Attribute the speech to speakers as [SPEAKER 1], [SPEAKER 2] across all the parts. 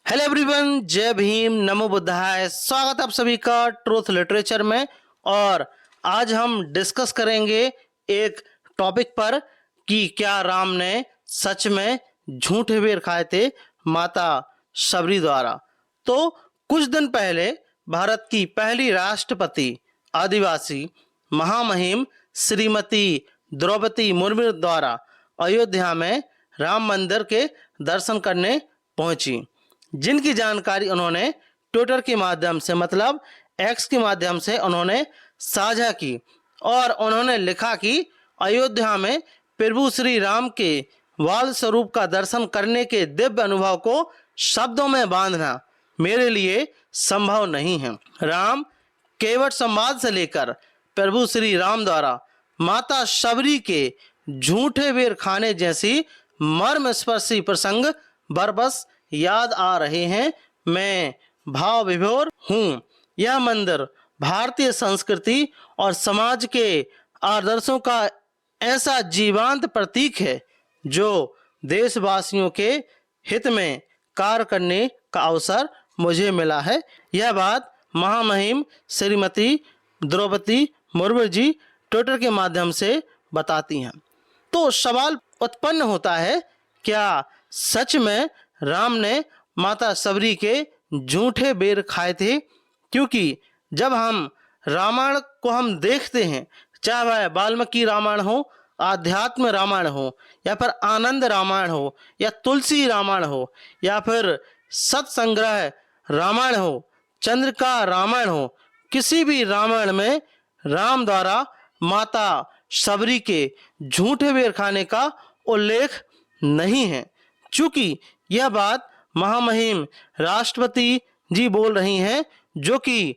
[SPEAKER 1] Hello everyone, जय भीम, नमो बुद्धाय। स्वागत आप सभी का ट्रूथ लिटरेचर में। और आज हम डिस्कस करेंगे एक टॉपिक पर कि क्या राम ने सच में झूठे बेर खाए थे माता शबरी द्वारा। तो कुछ दिन पहले भारत की पहली राष्ट्रपति आदिवासी महामहिम श्रीमती द्रौपदी मुर्मू द्वारा अयोध्या में राम मंदिर के दर्शन करने पहुंची, जिनकी जानकारी उन्होंने ट्विटर के माध्यम से मतलब एक्स के माध्यम से उन्होंने साझा की। और उन्होंने लिखा कि अयोध्या में प्रभु श्री राम के वाल स्वरूप का दर्शन करने के दिव्य अनुभव को शब्दों में बांधना मेरे लिए संभव नहीं है। राम केवट संवाद से लेकर प्रभु श्री राम द्वारा माता शबरी के झूठे बेर खाने जैसी मर्मस्पर्शी प्रसंग बरबस याद आ रहे हैं। मैं भाव विभोर हूँ। यह मंदिर भारतीय संस्कृति और समाज के आदर्शों का ऐसा जीवंत प्रतीक है जो देशवासियों के हित में कार्य करने का अवसर मुझे मिला है। यह बात महामहिम श्रीमती द्रौपदी मुर्मू जी ट्विटर के माध्यम से बताती हैं। तो सवाल उत्पन्न होता है, क्या सच में राम ने माता शबरी के झूठे बेर खाए थे? क्योंकि जब हम रामायण को हम देखते हैं, चाहे वह वाल्मीकि रामायण हो, आध्यात्म रामायण हो, या फिर आनंद रामायण हो, या तुलसी रामायण हो, या फिर सत्संग्रह रामायण हो, चंद्रिका रामायण हो, किसी भी रामायण में राम द्वारा माता शबरी के झूठे बेर खाने का उल्लेख नहीं है। चूंकि यह बात महामहिम राष्ट्रपति जी बोल रही हैं जो कि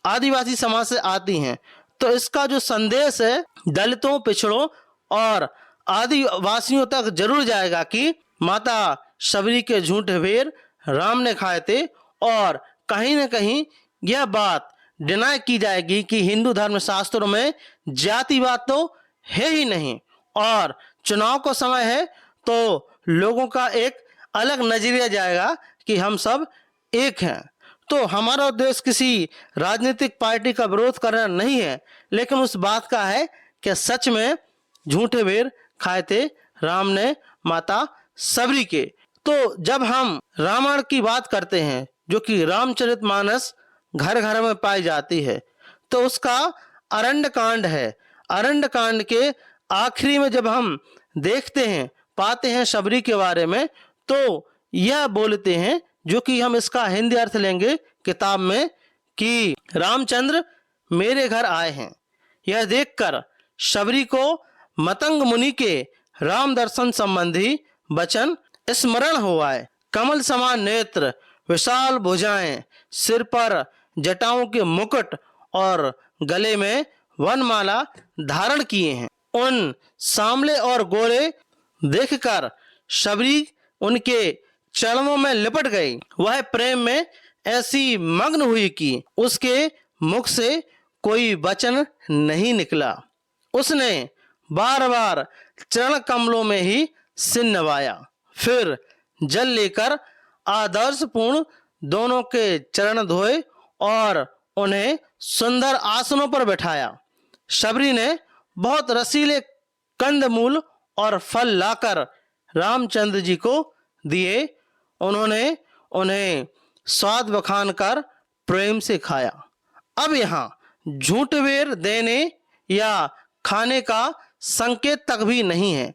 [SPEAKER 1] आदिवासी समाज से आती हैं, तो इसका जो संदेश है दलितों, पिछड़ों और आदिवासियों तक जरूर जाएगा कि माता शबरी के झूठे बेर राम ने खाए थे। और कहीं न कहीं यह बात डिनाई की जाएगी कि हिंदू धर्म शास्त्रों में जातिवाद तो है ही नहीं, और चुनाव का समय है तो लोगों का एक अलग नजरिया जाएगा कि हम सब एक हैं। तो हमारा उद्देश्य किसी राजनीतिक पार्टी का विरोध करना नहीं है, लेकिन उस बात का है कि सच में झूठे बेर खाए थे राम ने माता शबरी के। तो जब हम रामायण की बात करते हैं जो कि रामचरितमानस घर घर में पाई जाती है, तो उसका अरण्य कांड है। अरण्य कांड के आखिरी में जब हम देखते हैं, पाते हैं शबरी के बारे में, तो यह बोलते हैं, जो कि हम इसका हिंदी अर्थ लेंगे किताब में, कि रामचंद्र मेरे घर आए हैं। यह देखकर शबरी को मतंग मुनि के राम दर्शन संबंधी वचन स्मरण हुआ है। कमल समान नेत्र, विशाल भुजाएं, सिर पर जटाओं के मुकुट और गले में वनमाला धारण किए हैं। उन सांवले और गोरे देखकर शबरी उनके चरणों में लिपट गई। वह प्रेम में ऐसी मग्न हुई कि उसके मुख से कोई वचन नहीं निकला। उसने बार बार चरण कमलों में ही सिर नवाया, फिर जल लेकर आदर्शपूर्ण दोनों के चरण धोए और उन्हें सुंदर आसनों पर बैठाया। शबरी ने बहुत रसीले कंदमूल और फल लाकर रामचंद्र जी को दिए। उन्होंने उन्हें स्वाद बखान कर प्रेम से खाया। अब यहाँ झूठे बेर देने या खाने का संकेत तक भी नहीं है।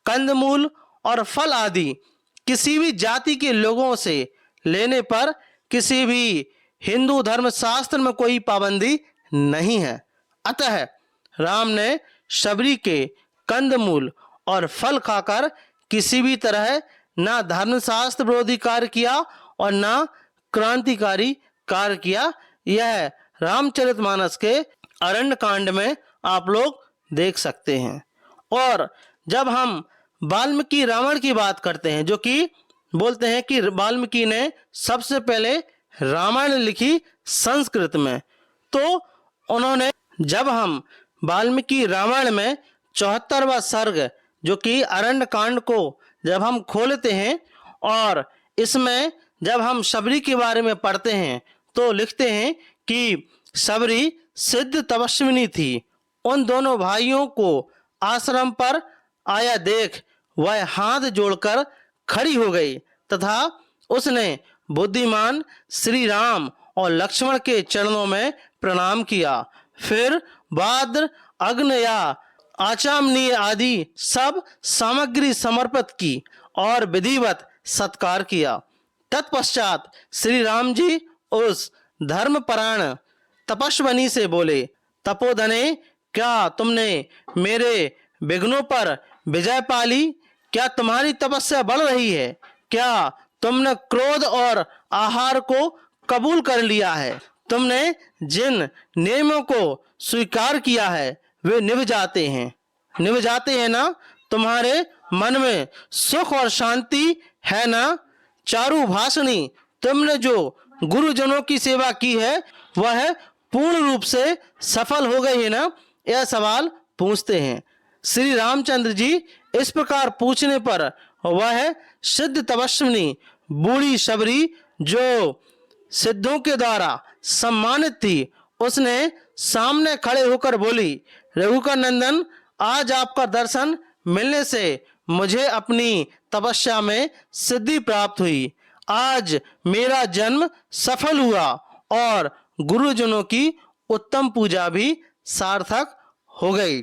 [SPEAKER 1] कंदमूल और फल आदि किसी भी जाति के लोगों से लेने पर किसी भी हिंदू धर्म शास्त्र में कोई पाबंदी नहीं है। अतः राम ने शबरी के कंदमूल और फल खाकर किसी भी तरह ना धर्मशास्त्र विरोधी कार्य किया और ना क्रांतिकारी कार्य किया। यह रामचरितमानस के अरण्य कांड में आप लोग देख सकते हैं। और जब हम वाल्मीकि रामायण की बात करते हैं, जो कि बोलते हैं कि वाल्मीकि ने सबसे पहले रामायण लिखी संस्कृत में, तो उन्होंने, जब हम वाल्मीकि रामायण में 74वां सर्ग जो कि अरण्य कांड को जब हम खोलते हैं और इसमें जब हम शबरी के बारे में पढ़ते हैं तो लिखते हैं कि शबरी सिद्ध तपस्विनी थी। उन दोनों भाइयों को आश्रम पर आया देख वह हाथ जोड़कर खड़ी हो गई तथा उसने बुद्धिमान श्री राम और लक्ष्मण के चरणों में प्रणाम किया। फिर वाद्र अग्न या आचमनीय आदि सब सामग्री समर्पित की और विधिवत सत्कार किया। तत्पश्चात श्री राम जी उस धर्मपरायण तपस्विनी से बोले, तपोधने, क्या तुमने मेरे विघ्नों पर विजय पा ली? क्या तुम्हारी तपस्या बढ़ रही है? क्या तुमने क्रोध और आहार को कबूल कर लिया है? तुमने जिन नियमों को स्वीकार किया है वे निभ जाते हैं ना? तुम्हारे मन में सुख और शांति है ना? चारु भाषणी, तुमने जो गुरुजनों की सेवा की है वह पूर्ण रूप से सफल हो गई है ना? यह सवाल पूछते हैं। श्री रामचंद्र जी इस प्रकार पूछने पर वह सिद्ध तपस्विनी बूढ़ी शबरी जो सिद्धों के द्वारा सम्मानित थी, उसने सामने खड़े होकर बोली, रघुकर नंदन, आज आपका दर्शन मिलने से मुझे अपनी तपस्या में सिद्धि प्राप्त हुई। आज मेरा जन्म सफल हुआ और गुरुजनों की उत्तम पूजा भी सार्थक हो गई।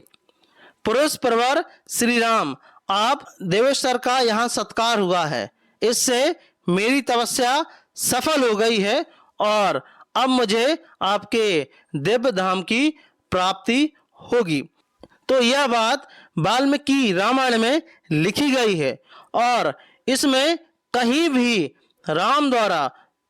[SPEAKER 1] पुरुष प्रवर श्री राम, आप देवेश्वर का यहाँ सत्कार हुआ है, इससे मेरी तपस्या सफल हो गई है और अब मुझे आपके दिव्य धाम की प्राप्ति होगी। तो यह बात वाल्मीकि रामायण में लिखी गई है और इसमें कहीं भी राम द्वारा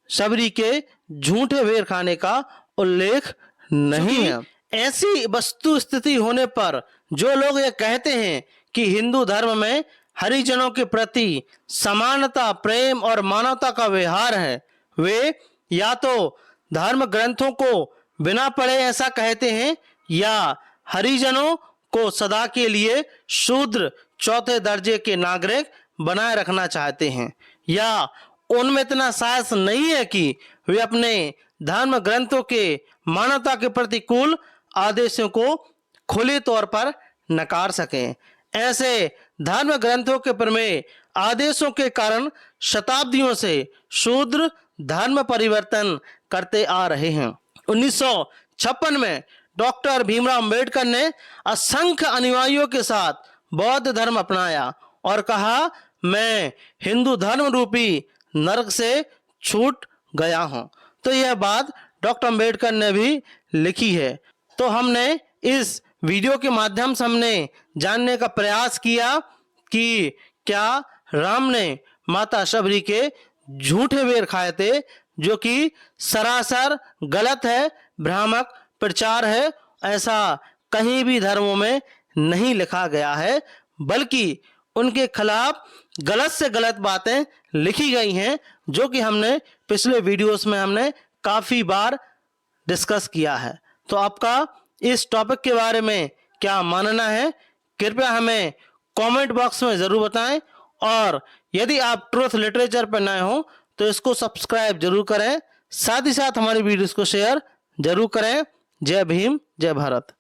[SPEAKER 1] शबरी के झूठे वेर खाने का उल्लेख नहीं है। ऐसी वस्तु स्थिति होने पर जो लोग ये कहते हैं कि हिंदू धर्म में हरिजनों के प्रति समानता, प्रेम और मानवता का व्यवहार है, वे या तो धर्म ग्रंथों को बिना पढ़े ऐसा कहते हैं या हरिजनों को सदा के लिए शूद्र चौथे दर्जे के नागरिक बनाए रखना चाहते हैं, या उनमें इतना साहस नहीं है कि वे अपने धर्म ग्रंथों के मानवता के प्रतिकूल आदेशों को खुले तौर पर नकार सकें। ऐसे धर्म ग्रंथों के प्रमेय आदेशों के कारण शताब्दियों से शूद्र धर्म परिवर्तन करते आ रहे हैं। 1956 में डॉक्टर भीमराव अंबेडकर ने असंख्य अनुयायियों के साथ बौद्ध धर्म अपनाया और कहा, मैं हिंदू धर्म रूपी नरक से छूट गया हूं। तो यह बात डॉक्टर अंबेडकर ने भी लिखी है। तो हमने इस वीडियो के माध्यम से हमने जानने का प्रयास किया कि क्या राम ने माता शबरी के झूठे वेर खाए थे, जो कि सरासर गलत है, भ्रामक प्रचार है। ऐसा कहीं भी धर्मों में नहीं लिखा गया है, बल्कि उनके खिलाफ गलत से गलत बातें लिखी गई हैं, जो कि हमने पिछले वीडियोस में हमने काफ़ी बार डिस्कस किया है। तो आपका इस टॉपिक के बारे में क्या मानना है, कृपया हमें कमेंट बॉक्स में ज़रूर बताएं। और यदि आप ट्रूथ लिटरेचर पर नए हो तो इसको सब्सक्राइब जरूर करें, साथ ही साथ हमारी वीडियोस को शेयर जरूर करें। जय भीम, जय भारत।